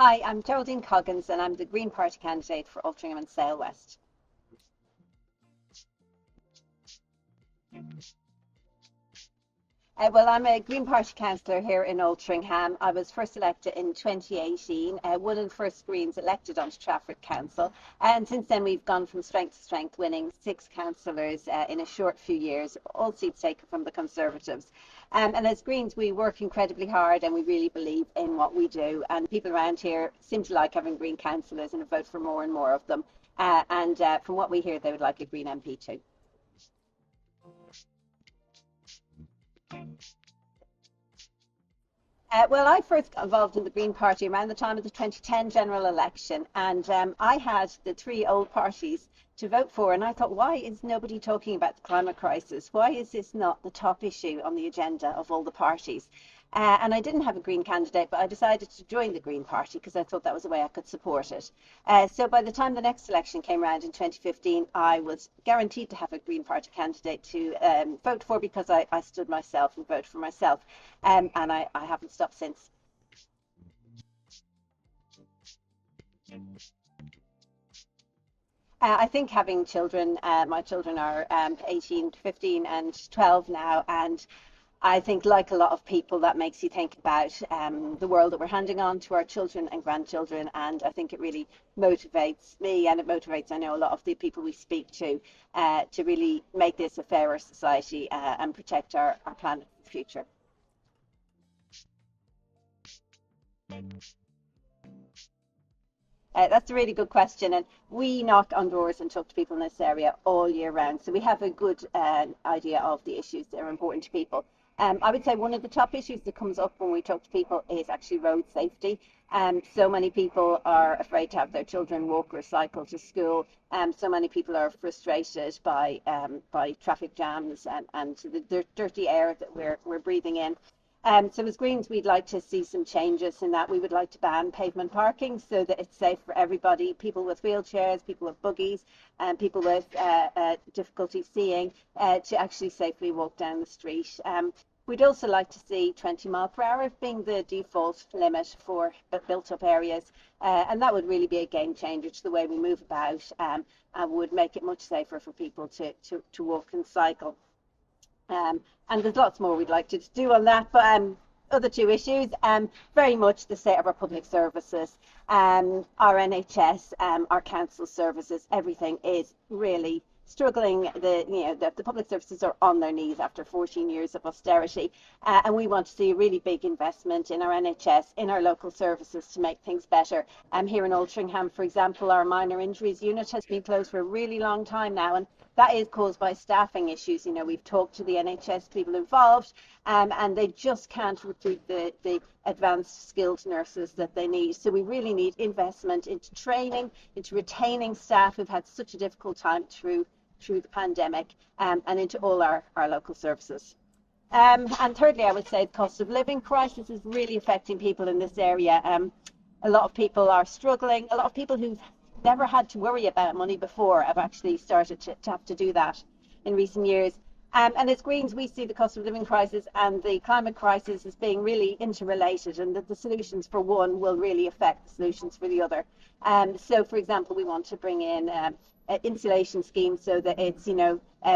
Hi, I'm Geraldine Coggins and I'm the Green Party candidate for Altrincham and Sale West. Well, I'm a Green Party councillor here in Altrincham. I was first elected in 2018, one of the first Greens elected onto Trafford Council. And since then, we've gone from strength to strength, winning six councillors in a short few years, all seats taken from the Conservatives. And as Greens, we work incredibly hard and we really believe in what we do. And people around here seem to like having Green councillors and vote for more and more of them. From what we hear, they would like a Green MP too. Well, I first got involved in the Green Party around the time of the 2010 general election, and I had the three old parties to vote for, and I thought, why is nobody talking about the climate crisis? Why is this not the top issue on the agenda of all the parties? And I didn't have a Green candidate, but I decided to join the Green Party because I thought that was a way I could support it. So by the time the next election came around in 2015, I was guaranteed to have a Green Party candidate to vote for because I stood myself and voted for myself. And I haven't stopped since. I think having children, my children are 18, 15 and 12 now, and I think, like a lot of people, that makes you think about the world that we're handing on to our children and grandchildren. And I think it really motivates me, and it motivates, I know, a lot of the people we speak to really make this a fairer society and protect our planet for the future. That's a really good question, and we knock on doors and talk to people in this area all year round, so we have a good idea of the issues that are important to people. I would say one of the top issues that comes up when we talk to people is actually road safety. So many people are afraid to have their children walk or cycle to school. So many people are frustrated by traffic jams and the dirty air that we're breathing in. So as Greens, we'd like to see some changes in that. We would like to ban pavement parking so that it's safe for everybody, people with wheelchairs, people with buggies, and people with difficulty seeing, to actually safely walk down the street. We'd also like to see 20 mile per hour being the default limit for built up areas, and that would really be a game changer to the way we move about, and would make it much safer for people to walk and cycle. And there's lots more we'd like to do on that, but other two issues, very much the state of our public services, our NHS, our council services, everything is really struggling. The public services are on their knees after 14 years of austerity, and we want to see a really big investment in our NHS, in our local services to make things better. Here in Altrincham, for example, our minor injuries unit has been closed for a really long time now, and that is caused by staffing issues. We've talked to the NHS people involved, and they just can't recruit the advanced skilled nurses that they need. So we really need investment into training, into retaining staff who've had such a difficult time through the pandemic, and into all our local services. And thirdly, I would say the cost of living crisis is really affecting people in this area. A lot of people are struggling. A lot of people who've never had to worry about money before have actually started to have to do that in recent years. And as Greens, we see the cost of living crisis and the climate crisis as being really interrelated, and that the solutions for one will really affect the solutions for the other. So, for example, we want to bring in insulation schemes so that it's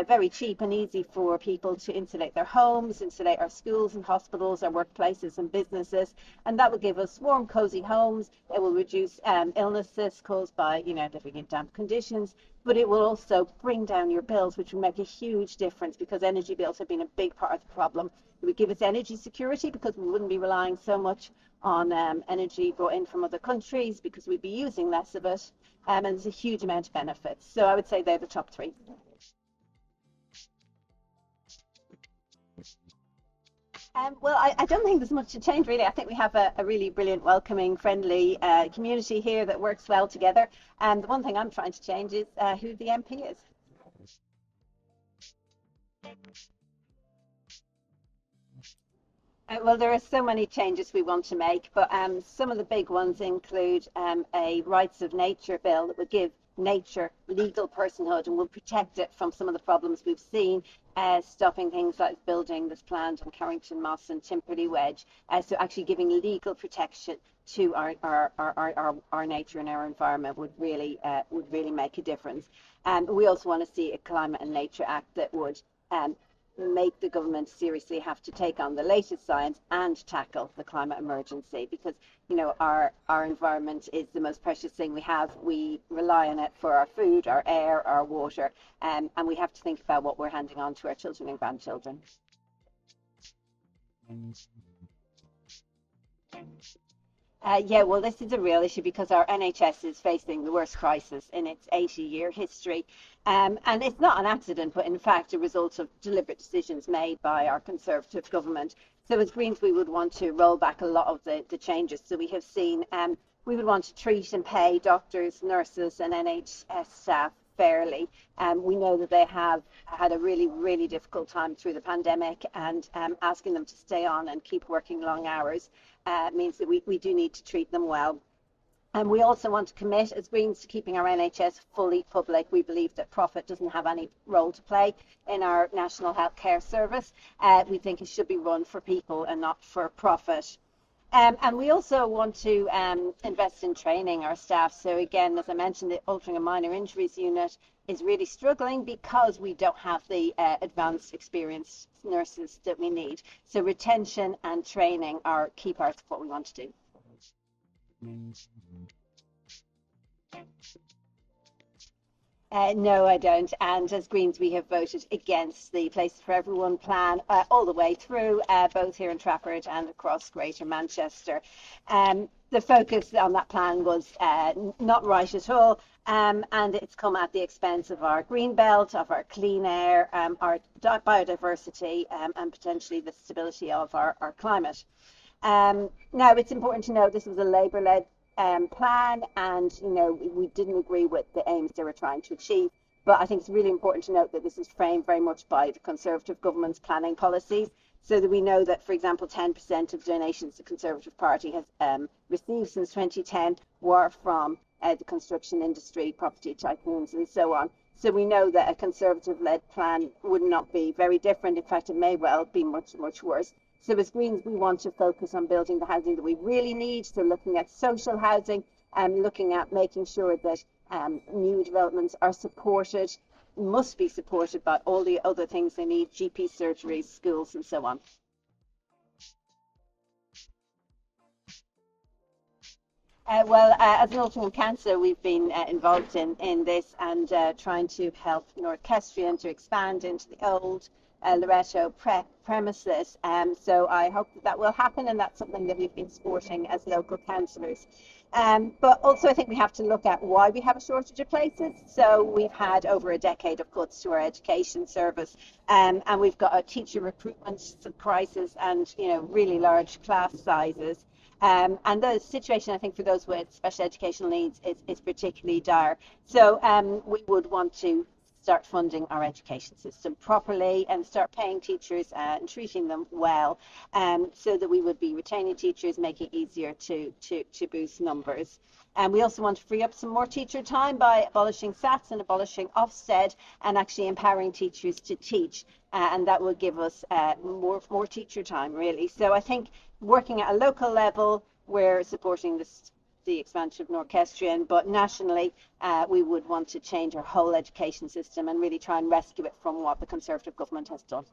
very cheap and easy for people to insulate their homes, insulate our schools and hospitals, our workplaces and businesses, and that will give us warm, cozy homes. It will reduce illnesses caused by living in damp conditions, but it will also bring down your bills, which will make a huge difference because energy bills have been a big part of the problem. It would give us energy security because we wouldn't be relying so much on energy brought in from other countries because we'd be using less of it, and there's a huge amount of benefits. So I would say they're the top three. Well, I don't think there's much to change, really. I think we have a really brilliant, welcoming, friendly community here that works well together. And the one thing I'm trying to change is who the MP is. Well, there are so many changes we want to make, but some of the big ones include a rights of nature bill that would give nature legal personhood and will protect it from some of the problems we've seen, stopping things like building that's planned on Carrington Moss and Timperley Wedge. So actually giving legal protection to our nature and our environment would really make a difference. We also want to see a Climate and Nature Act that would make the government seriously have to take on the latest science and tackle the climate emergency, because our environment is the most precious thing we have. We rely on it for our food, our air, our water, and we have to think about what we're handing on to our children and grandchildren. Yeah, well, this is a real issue because our NHS is facing the worst crisis in its 80-year history. And it's not an accident, but in fact a result of deliberate decisions made by our Conservative government. So as Greens, we would want to roll back a lot of the changes. So we have seen, we would want to treat and pay doctors, nurses and NHS staff fairly. We know that they have had a really, really difficult time through the pandemic, and asking them to stay on and keep working long hours means that we do need to treat them well. And we also want to commit as Greens to keeping our NHS fully public. We believe that profit doesn't have any role to play in our National Health Care Service. We think it should be run for people and not for profit. And we also want to invest in training our staff. So again, as I mentioned, the Altrincham Minor Injuries Unit is really struggling because we don't have the advanced experienced nurses that we need. So retention and training are key parts of what we want to do. No, I don't. And as Greens, we have voted against the Places for Everyone plan all the way through, both here in Trafford and across Greater Manchester. The focus on that plan was not right at all, and it's come at the expense of our green belt, of our clean air, our biodiversity, and potentially the stability of our climate. Now, it's important to note this was a Labour-led plan, and we didn't agree with the aims they were trying to achieve. But I think it's really important to note that this is framed very much by the Conservative government's planning policies, so that we know that, for example, 10% of donations the Conservative Party has received since 2010 were from the construction industry, property tycoons, and so on. So we know that a Conservative-led plan would not be very different. In fact, it may well be much, much worse. So as Greens, we want to focus on building the housing that we really need. So looking at social housing and looking at making sure that new developments are supported, must be supported by all the other things they need, GP surgeries, schools and so on. As an Altrincham councillor, we've been involved in this and trying to help North Kestrian to expand into the old Loretto premises. So I hope that will happen, and that's something that we've been supporting as local councillors. But also I think we have to look at why we have a shortage of places. So we've had over a decade of cuts to our education service, and we've got a teacher recruitment crisis and really large class sizes. And the situation, I think, for those with special educational needs is particularly dire. So we would want to start funding our education system properly and start paying teachers and treating them well, so that we would be retaining teachers, making it easier to boost numbers. And we also want to free up some more teacher time by abolishing SATs and abolishing Ofsted and actually empowering teachers to teach, and that will give us more teacher time, really. So I think working at a local level, we're supporting the expansion of North Kestrian, but nationally we would want to change our whole education system and really try and rescue it from what the Conservative government has done.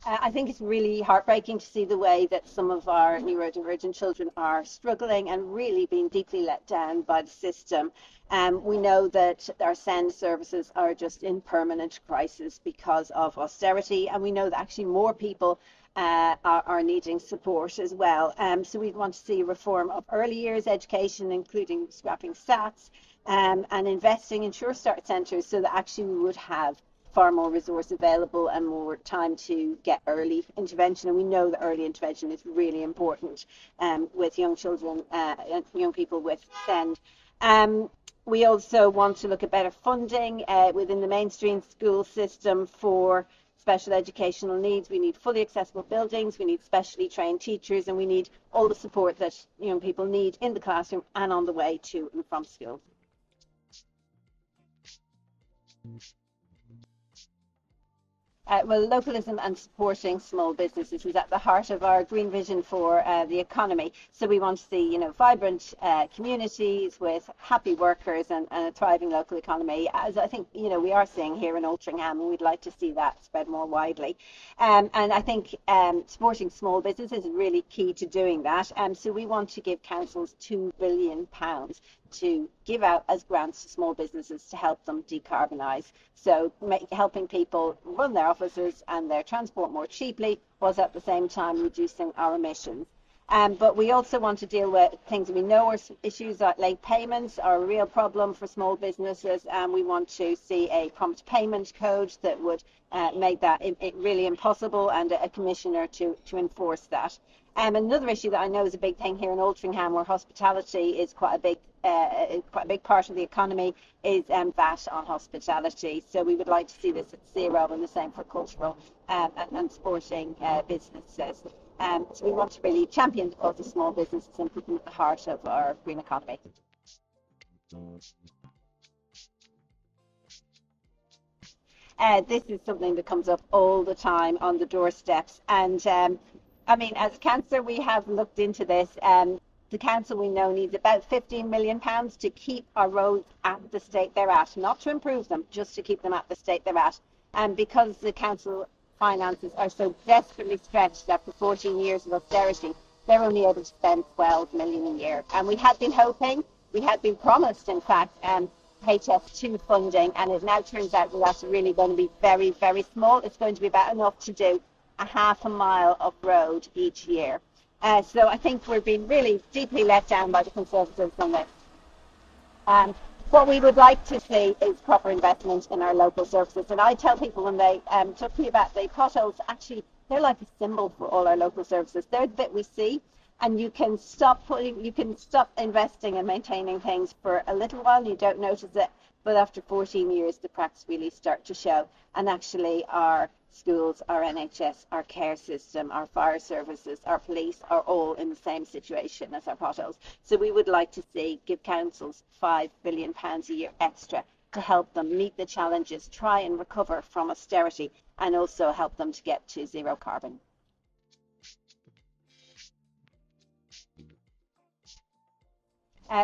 I think it's really heartbreaking to see the way that some of our neurodivergent children are struggling and really being deeply let down by the system. We know that our SEND services are just in permanent crisis because of austerity, and we know that actually more people are needing support as well. So we want to see a reform of early years education, including scrapping SATs, and investing in Sure Start centres, so that actually we would have far more resource available and more time to get early intervention. And we know that early intervention is really important with young children, young people with SEND. We also want to look at better funding within the mainstream school system for special educational needs, we need fully accessible buildings, we need specially trained teachers, and we need all the support that young people need in the classroom and on the way to and from school. Well, localism and supporting small businesses is at the heart of our green vision for the economy. So we want to see, vibrant communities with happy workers and a thriving local economy, as I think, we are seeing here in Altrincham, and we'd like to see that spread more widely. And I think supporting small businesses is really key to doing that. So we want to give councils £2 billion to give out as grants to small businesses to help them decarbonise. So helping people run their offices and their transport more cheaply, was at the same time reducing our emissions. But we also want to deal with things we know are issues like late payments are a real problem for small businesses, and we want to see a prompt payment code that would make that really impossible, and a commissioner to enforce that. Another issue that I know is a big thing here in Altrincham, where hospitality is quite a big part of the economy, is VAT on hospitality. So we would like to see this at zero, and the same for cultural and sporting businesses. So we want to really champion the cause of small businesses and put them at the heart of our green economy. This is something that comes up all the time on the doorsteps, and as councillor, we have looked into this. The council, we know, needs about £15 million to keep our roads at the state they're at, not to improve them, just to keep them at the state they're at. And because the council finances are so desperately stretched after 14 years of austerity, they're only able to spend £12 million a year. And we had been hoping, we had been promised, in fact, HS2 funding, and it now turns out that that's really going to be very, very small. It's going to be about enough to do a half a mile of road each year. So I think we're being really deeply let down by the Conservatives on this. What we would like to see is proper investment in our local services. And I tell people when they talk to me about the potholes, actually, they're like a symbol for all our local services. They're the bit we see, and you can stop investing and maintaining things for a little while, you don't notice it, but after 14 years, the cracks really start to show. And actually, our schools, our NHS, our care system, our fire services, our police are all in the same situation as our potholes. So we would like to give councils £5 billion a year extra to help them meet the challenges, try and recover from austerity, and also help them to get to zero carbon.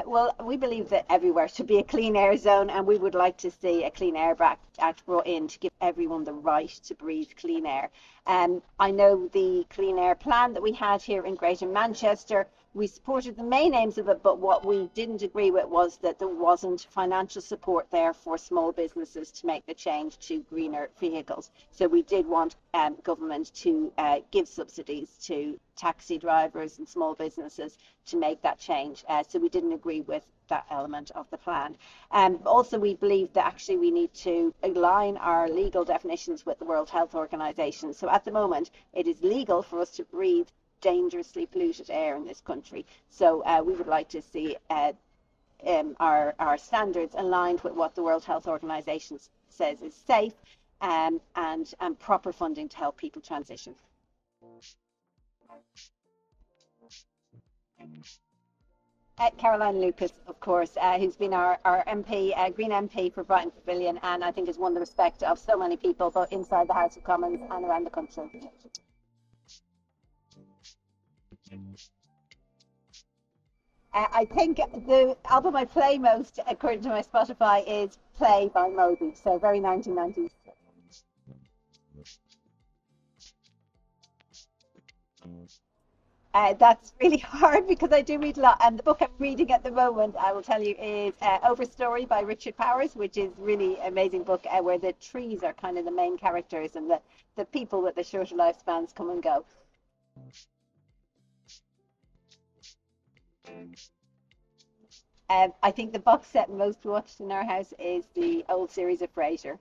Well, we believe that everywhere should be a clean air zone, and we would like to see a Clean Air Act brought in to give everyone the right to breathe clean air. I know the clean air plan that we had here in Greater Manchester, we supported the main aims of it, but what we didn't agree with was that there wasn't financial support there for small businesses to make the change to greener vehicles. So we did want government to give subsidies to taxi drivers and small businesses to make that change. So we didn't agree with that element of the plan. Also, we believe that actually we need to align our legal definitions with the World Health Organization. So at the moment, it is legal for us to breathe dangerously polluted air in this country. So we would like to see our standards aligned with what the World Health Organization says is safe, and proper funding to help people transition. Caroline Lucas, of course, who's been our MP, Green MP for Brighton Pavilion, and I think has won the respect of so many people, both inside the House of Commons and around the country. I think the album I play most, according to my Spotify, is Play by Moby, so very 1990s. That's really hard because I do read a lot, and the book I'm reading at the moment, I will tell you, is Overstory by Richard Powers, which is really amazing book where the trees are kind of the main characters and the people with the shorter lifespans come and go. I think the box set most watched in our house is the old series of Frasier.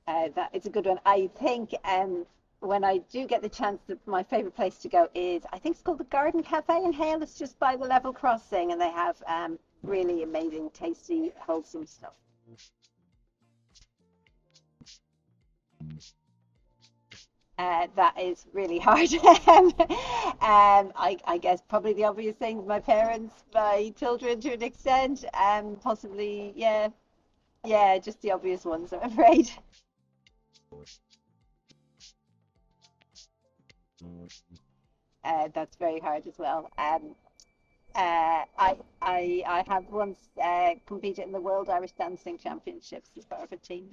That is a good one. I think when I do get the chance, my favourite place to go is, I think it's called the Garden Cafe in Hale. It's just by the level crossing, and they have really amazing, tasty, wholesome stuff. That is really hard. I guess probably the obvious things, my parents, my children to an extent, possibly, yeah, yeah, just the obvious ones, I'm afraid. That's very hard as well. I have once competed in the World Irish Dancing Championships as part of a team.